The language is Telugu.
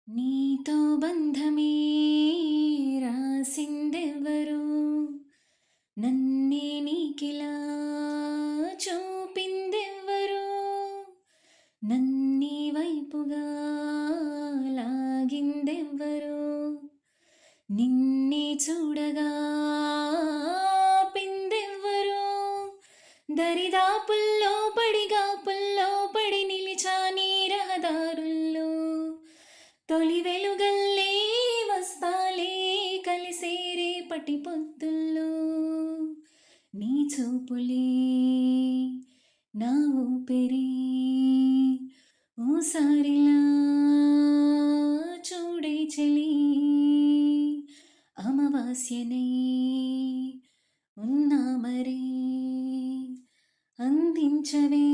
నీతో బంధమే రాసిందెవ్వరు నన్నే నీకిలా చూపిందెవ్వరు నన్నీ వైపుగా లాగిందెవ్వరు నిన్నే చూడగా పిందెవ్వరు దరిదాపుల్లో పడిగాపుల్లో పడి నిలిచా నీ రహదారుల్లో తొలి వెలుగల్లే వస్తాలే కలిసే రేపటి పొద్దుల్లో నీ చూపులే నా ఊపిరి ఓసారిలా చూడే చెలి అమావాస్యనై ఉన్నా మరి అందించవే